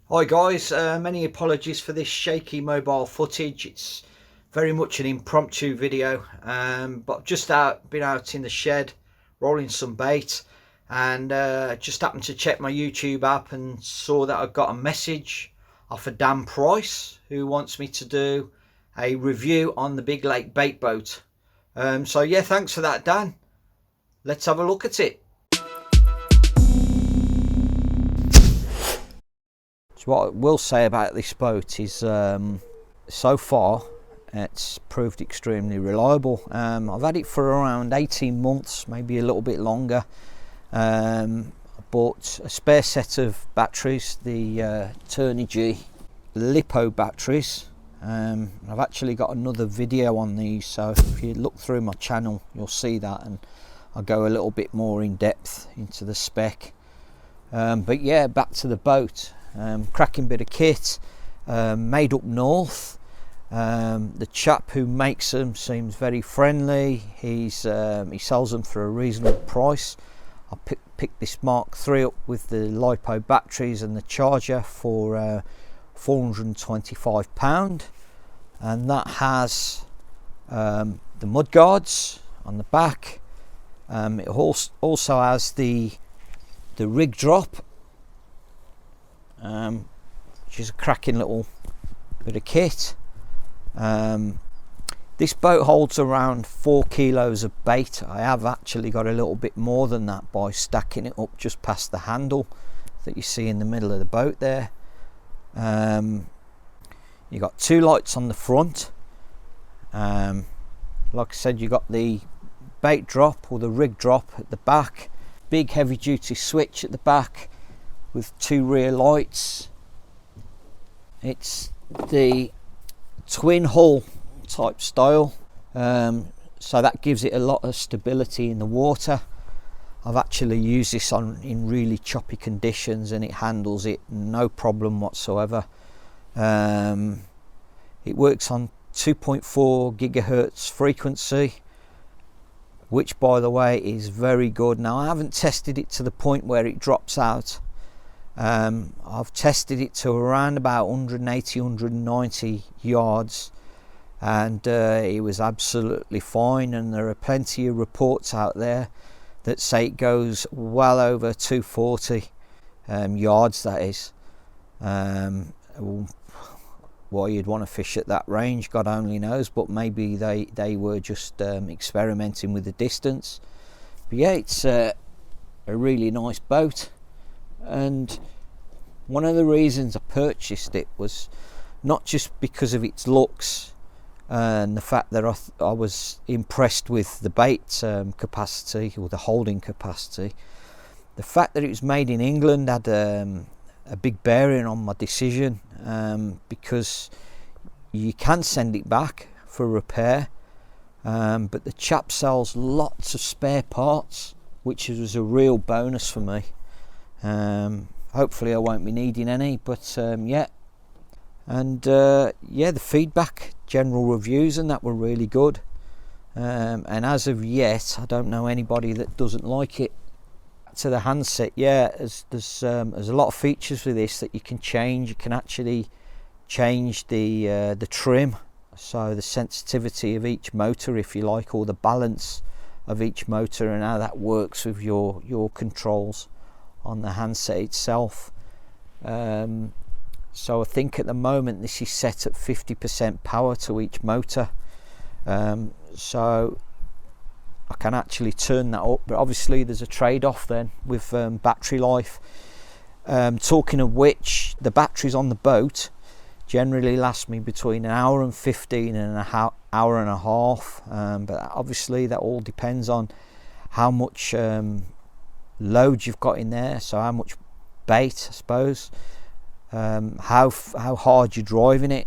Hi guys, many apologies for this shaky mobile footage. It's very much an impromptu video, but I've just been out in the shed rolling some bait, and just happened to check my YouTube app and saw that I got a message off of Dan Price, who wants me to do a review on the Big Lake bait boat. So yeah, thanks for that, Dan. Let's have a look at it. So what I will say about this boat is so far it's proved extremely reliable. I've had it for around 18 months, maybe a little bit longer. I bought a spare set of batteries, the Turnigy Lipo batteries. I've actually got another video on these, so if you look through my channel you'll see that, and I'll go a little bit more in depth into the spec. But yeah, back to the boat. Cracking bit of kit, made up north. The chap who makes them seems very friendly. He sells them for a reasonable price. I picked this Mark III up with the LiPo batteries and the charger for £425, and that has the mud guards on the back. It also has the rig drop, which is a cracking little bit of kit. This boat holds around 4 kilos of bait. I have actually got a little bit more than that by stacking it up just past the handle that you see in the middle of the boat there. You got 2 lights on the front. Like I said, you got the bait drop or the rig drop at the back, big heavy duty switch at the back with 2 rear lights. It's the twin hull type style, so that gives it a lot of stability in the water. I've actually used this in really choppy conditions and it handles it no problem whatsoever. It works on 2.4 gigahertz frequency, which by the way is very good. Now I haven't tested it to the point where it drops out. I've tested it to around about 180 190 yards, and it was absolutely fine, and there are plenty of reports out there that say it goes well over 240 yards, that is. Why you'd want to fish at that range, God only knows, but maybe they were just experimenting with the distance. But yeah, it's a really nice boat, and one of the reasons I purchased it was not just because of its looks and the fact that I was impressed with the bait capacity or the holding capacity. The fact that it was made in England had a big bearing on my decision, because you can send it back for repair, but the chap sells lots of spare parts, which was a real bonus for me. Hopefully I won't be needing any, but yeah. And yeah, the feedback, general reviews and that were really good, and as of yet I don't know anybody that doesn't like it. To the handset, yeah, there's a lot of features with this that you can change. You can actually change the trim, so the sensitivity of each motor, if you like, or the balance of each motor, and how that works with your controls on the handset itself. So I think at the moment this is set at 50% power to each motor, so I can actually turn that up, but obviously there's a trade-off then with battery life. Talking of which, the batteries on the boat generally last me between an hour and 15 and an hour and a half, but obviously that all depends on how much load you've got in there, so how much bait, I suppose, how hard you're driving it.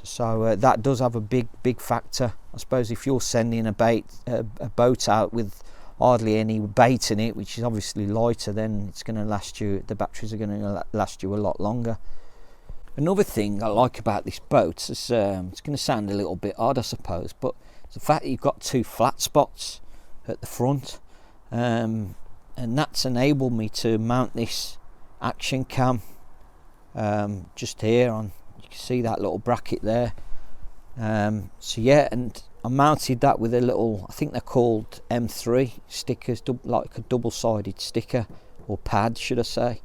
So that does have a big factor. I suppose if you're sending a boat out with hardly any bait in it, which is obviously lighter, then it's going to last you, the batteries are going to last you a lot longer. Another thing I like about this boat is, it's going to sound a little bit odd I suppose, but it's the fact that you've got 2 flat spots at the front, and that's enabled me to mount this action cam just here on, you can see that little bracket there. So yeah, and I mounted that with a little, I think they're called M3 stickers, like a double-sided sticker, or pad should I say.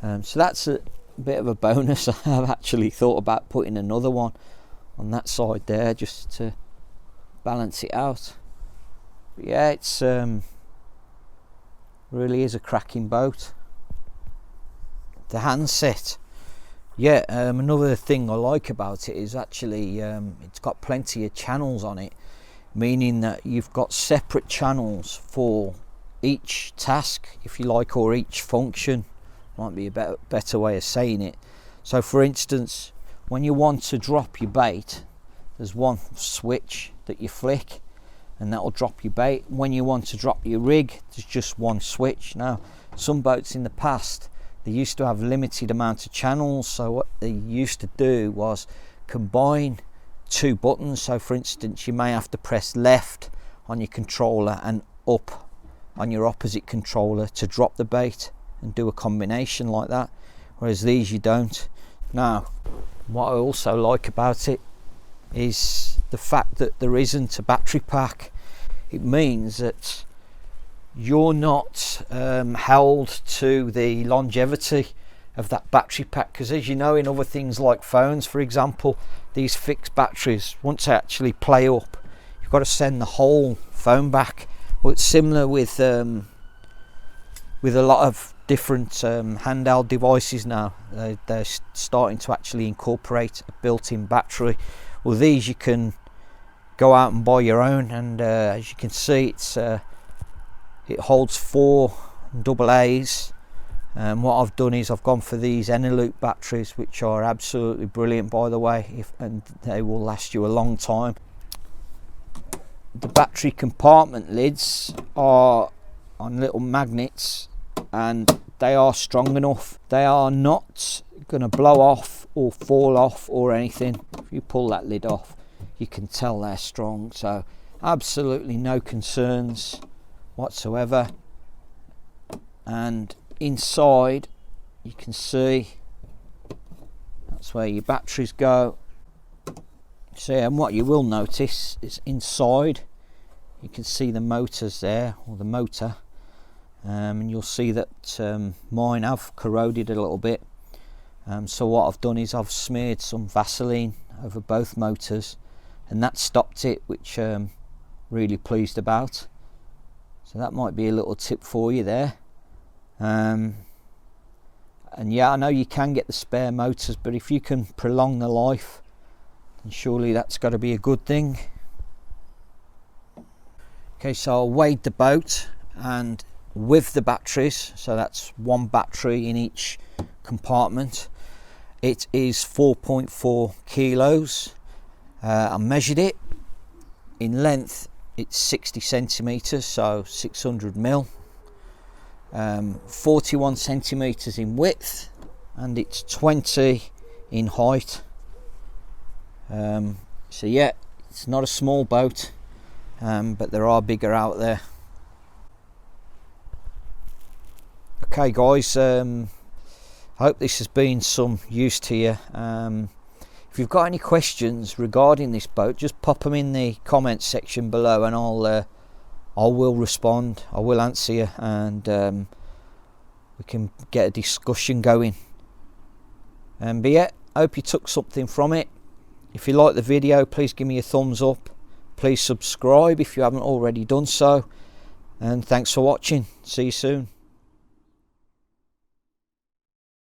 So that's a bit of a bonus. I've actually thought about putting another one on that side there just to balance it out. But yeah, it's really is a cracking boat. The Handset, yeah, another thing I like about it is actually it's got plenty of channels on it, meaning that you've got separate channels for each task, if you like, or each function, might be a better way of saying it. So for instance, when you want to drop your bait, there's one switch that you flick and that will drop your bait. When you want to drop your rig, there's just one switch. Now, some boats in the past, they used to have limited amount of channels, so what they used to do was combine two buttons. So for instance, you may have to press left on your controller and up on your opposite controller to drop the bait, and do a combination like that, whereas these you don't. Now, what I also like about it is the fact that there isn't a battery pack. It means that you're not held to the longevity of that battery pack, because as you know, in other things like phones, for example, these fixed batteries, once they actually play up, you've got to send the whole phone back. Well, it's similar with a lot of different handheld devices now. They're starting to actually incorporate a built-in battery. Well, these you can go out and buy your own, and as you can see, it holds 4 AA's. What I've done is I've gone for these Eneloop batteries, which are absolutely brilliant, by the way, and they will last you a long time. The battery compartment lids are on little magnets, and they are strong enough. They are not going to blow off or fall off or anything. If you pull that lid off, you can tell they're strong, so absolutely no concerns whatsoever. And inside you can see that's where your batteries go. So yeah, and what you will notice is inside you can see the motors there, or the motor, and you'll see that mine have corroded a little bit. So what I've done is I've smeared some Vaseline over both motors, and that stopped it, which I'm really pleased about. So that might be a little tip for you there. And yeah, I know you can get the spare motors, but if you can prolong the life, then surely that's got to be a good thing. Okay, so I weighed the boat, and with the batteries, so that's one battery in each compartment, it is 4.4 kilos. I measured it. In length it's 60 centimeters, so 600 mil, 41 centimeters in width, and it's 20 in height. So yeah, it's not a small boat, but there are bigger out there. Okay guys, I hope this has been some use to you. If you've got any questions regarding this boat, just pop them in the comments section below, and I will respond. I will answer you, and we can get a discussion going. But yeah, I hope you took something from it. If you like the video, please give me a thumbs up. Please subscribe if you haven't already done so, and thanks for watching. See you soon.